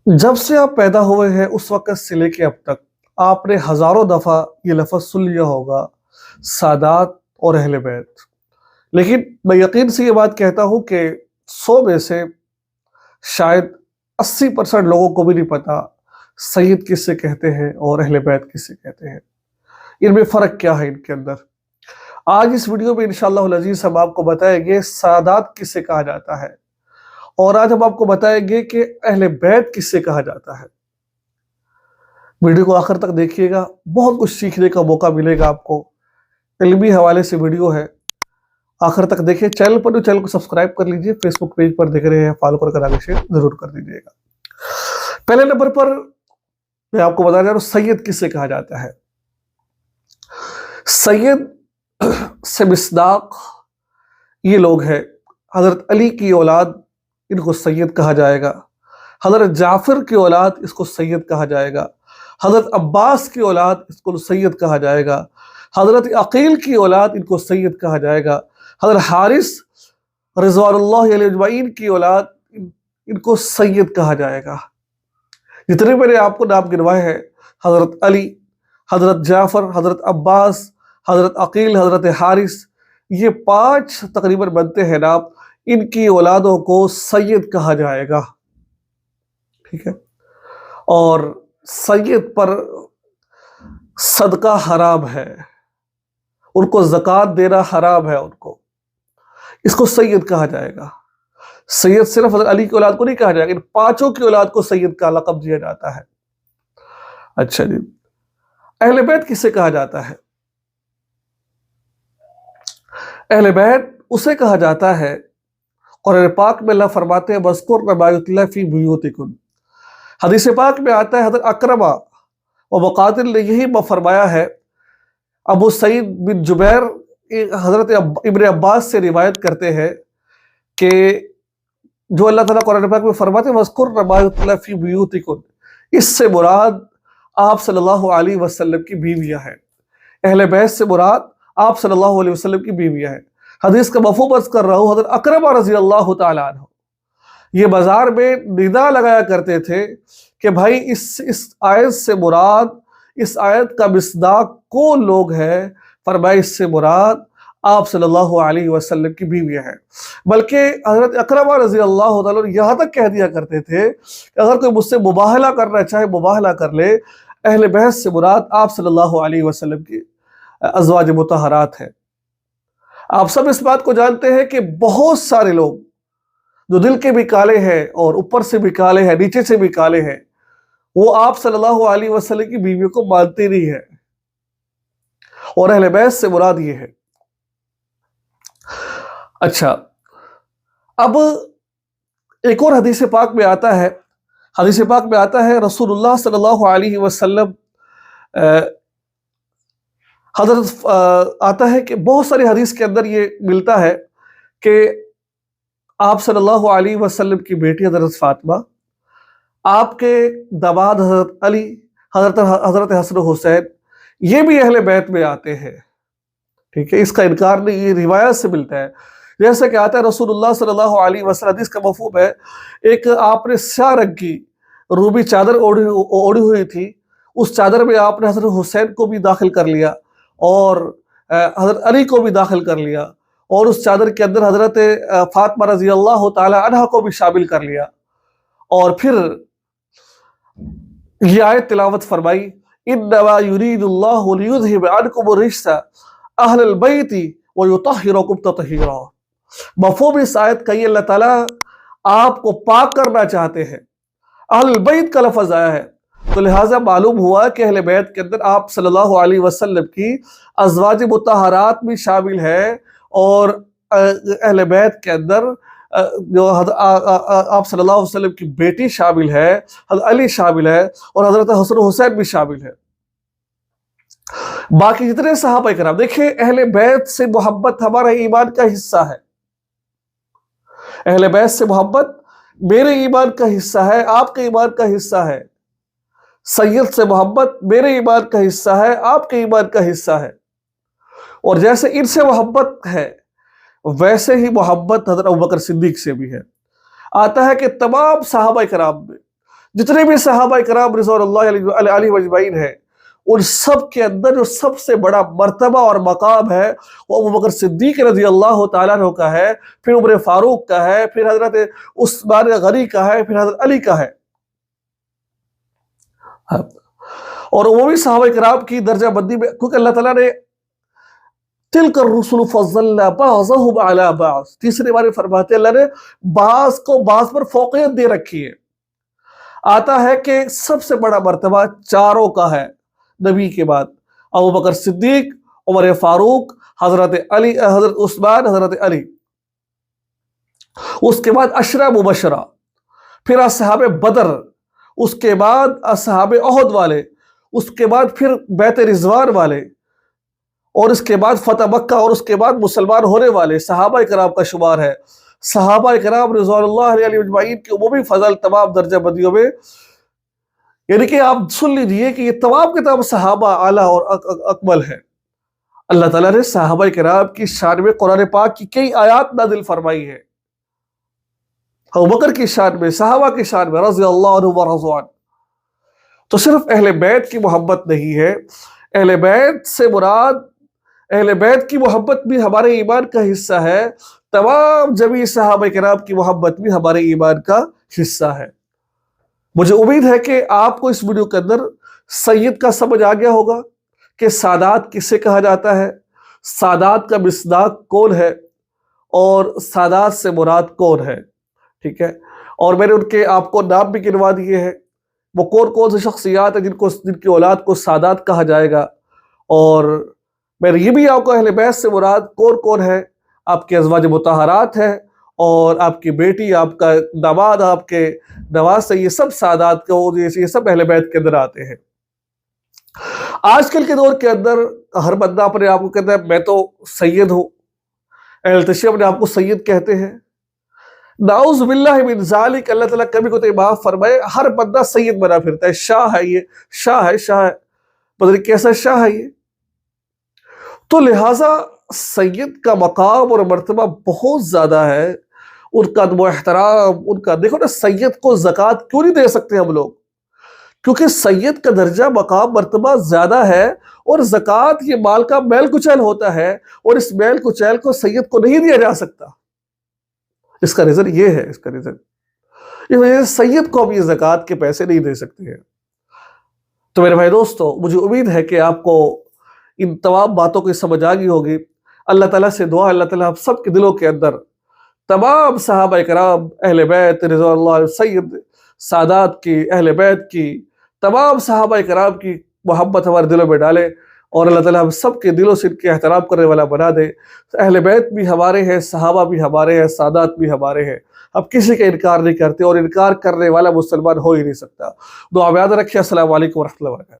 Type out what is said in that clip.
जब से आप पैदा हुए हैं उस वक़्त से लेके अब तक आपने हज़ारों दफ़ा ये लफ़्ज़ सुन लिया होगा, सादात और अहले बैत। लेकिन मैं यकीन से ये बात कहता हूँ कि 100 में से शायद 80% लोगों को भी नहीं पता सैयद किसे कहते हैं और अहले बैत किसे कहते हैं। इनमें फ़र्क क्या है इनके अंदर? आज इस वीडियो में इंशाअल्लाहुल अज़ीज़ हम आपको बताएँगे सादात किसे कहा जाता है और आज हम आपको बताएँगे कि अहले बैत किसे कहा जाता है। वीडियो को आखिर तक देखिएगा, बहुत कुछ सीखने का मौका मिलेगा आपको। इल्मी हवाले से वीडियो है, आखिर तक देखिए। चैनल पर चैनल को सब्सक्राइब कर लीजिए, फेसबुक पेज पर देख रहे हैं फॉलो कर आगे शेयर जरूर कर दीजिएगा। पहले नंबर पर मैं आपको बता जा रहा हूँ सैयद किसे कहा जाता है। सैयद से मिस्दाक ये लोग हैं, हजरत अली की औलाद इनको सैयद कहा जाएगा, हजरत जाफर की औलाद इसको सैयद कहा जाएगा, हजरत अब्बास की औलाद इसको सैयद कहा जाएगा, हजरत अकील की औलाद इनको सैयद कहा जाएगा, हजरत हारिस रिज़वानुल्लाह अलैहि अजमईन की औलाद इनको सैयद कहा जाएगा। जितने मैंने आपको नाम गिनवाए हैं, हजरत अली, हजरत जाफर, हजरत अब्बास, हजरत अकील, हजरत हारिस, ये 5 तकरीबन बनते हैं नाम, इनकी औलादों को सैयद कहा जाएगा। ठीक है। और सैयद पर सदका हराम है, उनको ज़कात देना हराम है, उनको इसको सैयद कहा जाएगा। सैयद सिर्फ हज़रत अली की औलाद को नहीं कहा जाएगा, इन 5 की औलाद को सैयद का लक़ब दिया जाता है। अच्छा जी, अहले बैत किसे कहा जाता है? अहले बैत उसे कहा जाता है, कुरान पाक में अल्लाह फरमाते हैं वज़्कुरना मा युतला फ़ी बुयूतिकुम। हदीस पाक में आता है, हज़रत अकरमा व मुक़ातिल ने यही फरमाया है। अबू सईद बिन जुबैर हज़रत इब्न अब्बास से रिवायत करते हैं कि जो अल्लाह ताला कुरान पाक में फरमाते हैं वज़्कुरना मा युतला फ़ी बुयूतिकुम, इससे मुराद आप सल्लल्लाहु अलैहि वसल्लम की बीवियां हैं। अहले बैत से मुराद आप सल्लल्लाहु अलैहि वसल्लम की बीवियां हैं। हदीस का मफ़हूम अर्ज़ कर रहा हूँ, हज़रत अकरमा रज़ियल्लाहु ताला अन्हु ये बाजार में निदा लगाया करते थे कि भाई इस आयत से मुराद, इस आयत का मिस्दाक कौन लोग हैं? फरमाया इससे मुराद आप सल्लल्लाहु अलैहि वसल्लम की बीवियां हैं। बल्कि हज़रत अकरमा रज़ियल्लाहु ताला यहाँ तक कह दिया करते थे कि अगर कोई मुझसे मुबाहला करना चाहे मुबाहला कर ले, अहले बैत से मुराद आप सल्लल्लाहु अलैहि वसल्लम की अज़वाज मुतहरात है। आप सब इस बात को जानते हैं कि बहुत सारे लोग जो दिल के भी काले हैं और ऊपर से भी काले हैं, नीचे से भी काले हैं, वो आप सल्लल्लाहु अलैहि वसल्लम की बीवियों को मानते नहीं है, और अहले बैत से मुराद ये है। अच्छा, अब एक और हदीस पाक में आता है, हदीस पाक में आता है रसूलुल्लाह सल्लल्लाहु अलैहि वसल्लम हजरत आता है कि बहुत सारी हदीस के अंदर ये मिलता है कि आप सल्लल्लाहु अलैहि वसल्लम की बेटी हजरत फातिमा, आपके दामाद हजरत अली, हजरत हसन हुसैन, ये भी अहले बैत में आते हैं। ठीक है, इसका इनकार नहीं, ये रिवायत से मिलता है। जैसा कि आता है रसूलुल्लाह सल्लल्लाहु अलैहि वसल्लम, हदीस का मफ़हूम है, एक आपने स्याह रंग की रूबी चादर ओढ़ी हुई थी, उस चादर में आपने हजरत हुसैन को भी दाखिल कर लिया और हजरत अली को भी दाखिल कर लिया, और उस चादर के अंदर हजरत फातिमा रज़ियल्लाहु ताला अन्हा को भी शामिल कर लिया, और फिर ये आयत तिलावत फरमाई, इन्नमा युरीदुल्लाहु लियुज़हिब अन्कुम रिज्सा अहलल बैति व युतहिरकुम तत्हीरा। मफ़हूम इस आयत का ये, अल्लाह ताला आपको पाक करना चाहते हैं। अहलुल बैत का लफ्ज़ आया है, तो लिहाजा मालूम हुआ कि अहले बैत के अंदर आप सल्लल्लाहु अलैहि वसल्लम की अज़वाज मुतहरात भी शामिल है, और अहले बैत के अंदर जो आप सल्लल्लाहु अलैहि वसल्लम की बेटी शामिल है, हज़रत अली शामिल है, और हज़रत हसन हुसैन भी शामिल है। बाकी जितने सहाबा इकराम, देखिए अहले बैत से मोहब्बत हमारा ईमान का हिस्सा है। अहले बैत से मोहब्बत मेरे ईमान का हिस्सा है, आपके ईमान का हिस्सा है। सैयद से मोहब्बत मेरे ईमान का हिस्सा है, आपके ईमान का हिस्सा है। और जैसे इनसे मोहब्बत है, वैसे ही मोहब्बत हज़रत अबू बकर सिद्दीक से भी है। आता है कि तमाम सहाबा इकराम में جتنے بھی صحابہ کرام رضوان اللہ علیہ اجمعین ہیں، ان سب کے اندر جو سب سے بڑا مرتبہ اور مقام ہے وہ ابوبکر صدیق رضی اللہ تعالیٰ عنہ کا ہے، پھر عمر فاروق کا ہے، پھر حضرت عثمان غنی کا ہے، پھر حضرت علی کا ہے۔ اور وہ بھی صحابہ کرام کی درجہ بندی میں، کیونکہ اللہ تعالیٰ نے تِلْكَ الرُّسُلُ فَضَّلْنَا بَعْضَهُمْ عَلَى بَعْضٍ، تیسرے بارے فرماتے ہیں اللہ نے بعض کو بعض پر فوقیت دے رکھی ہے۔ آتا ہے کہ سب سے بڑا مرتبہ چاروں کا ہے نبی کے بعد، ابوبکر صدیق، عمر فاروق، حضرت علی، حضرت عثمان، حضرت علی، اس کے بعد عشرہ مبشرہ، پھر اصحاب بدر، اس کے بعد اصحاب احد والے، اس کے بعد پھر بیت رضوان والے، اور اس کے بعد فتح مکہ، اور اس کے بعد مسلمان ہونے والے صحابہ کرام کا شمار ہے۔ صحابہ کرام رضوان اللہ علیہ اجمعین کی عمومی فضل تمام درجہ بندیوں میں، یعنی کہ آپ سن لیجئے کہ یہ تمام کے تمام صحابہ اعلیٰ اور اکمل ہیں۔ اللہ تعالیٰ نے صحابہ کرام کی شان میں قرآن پاک کی کئی آیات نازل فرمائی ہے، ابوبکر کی شان میں، صحابہ کی شان میں، رضی اللہ عنہ ورضوا عنہ۔ تو صرف اہل بیت کی محبت نہیں ہے، اہل بیت سے مراد، اہل بیت کی محبت بھی ہمارے ایمان کا حصہ ہے، تمام جمیع صحابہ کرام کی محبت بھی ہمارے ایمان کا حصہ ہے۔ مجھے امید ہے کہ آپ کو اس ویڈیو کے اندر سید کا سمجھ آ گیا ہوگا کہ سادات کسے کہا جاتا ہے، سادات کا مصداق کون ہے، اور سادات سے مراد کون ہے، ٹھیک ہے؟ اور میں نے ان کے آپ کو نام بھی گنوا دیے ہیں، وہ کون کون سی شخصیات ہیں جن کی اولاد کو سادات کہا جائے گا، اور میں نے یہ بھی آپ کو اہل بیت سے مراد کون کون ہے، آپ کے ازواج مطہرات ہیں، اور آپ کی بیٹی، آپ کا داماد، آپ کے نواز سے، یہ سب سادات کو، یہ سب اہل بیت کے اندر آتے ہیں۔ آج کل کے دور کے اندر ہر بندہ اپنے آپ کو کہتا ہے میں تو سید ہوں، اہل تشیع اپنے آپ کو سید کہتے ہیں۔ نعوذ باللہ من ذالک، اللہ تعالیٰ کبھی کو تو معاف فرمائے، ہر بندہ سید بنا پھرتا ہے، شاہ ہے، یہ شاہ ہے، شاہ ہے، پتہ نہیں کیسا شاہ ہے یہ۔ تو لہٰذا سید کا مقام اور مرتبہ بہت زیادہ ہے، ان کا ادب و احترام، ان کا، دیکھو نا سید کو زکوٰۃ کیوں نہیں دے سکتے ہم لوگ؟ کیونکہ سید کا درجہ، مقام، مرتبہ زیادہ ہے، اور زکوٰۃ یہ مال کا میل کچیل ہوتا ہے، اور اس میل کچیل کو سید کو نہیں دیا جا سکتا۔ اس کا ریزن یہ ہے، اس کا ریزن اس وجہ سے سید کو ہم یہ زکوٰۃ کے پیسے نہیں دے سکتے ہیں۔ تو میرے بھائی دوستو، مجھے امید ہے کہ آپ کو ان تمام باتوں کی سمجھ آ گئی ہوگی۔ اللہ تعالیٰ سے دعا، اللہ تعالیٰ آپ سب کے دلوں کے اندر تمام صحابہ کرام، اہل بیت رضوان اللہ، سید سادات کی، اہل بیت کی، تمام صحابہ کرام کی محبت ہمارے دلوں میں ڈالے، اور اللہ تعالیٰ ہم سب کے دلوں سے ان کے احترام کرنے والا بنا دے۔ اہل بیت بھی ہمارے ہیں، صحابہ بھی ہمارے ہیں، سادات بھی ہمارے ہیں، اب کسی کا انکار نہیں کرتے، اور انکار کرنے والا مسلمان ہو ہی نہیں سکتا۔ دعا میں یاد رکھیں۔ السلام علیکم ورحمۃ اللہ وبرکاتہ۔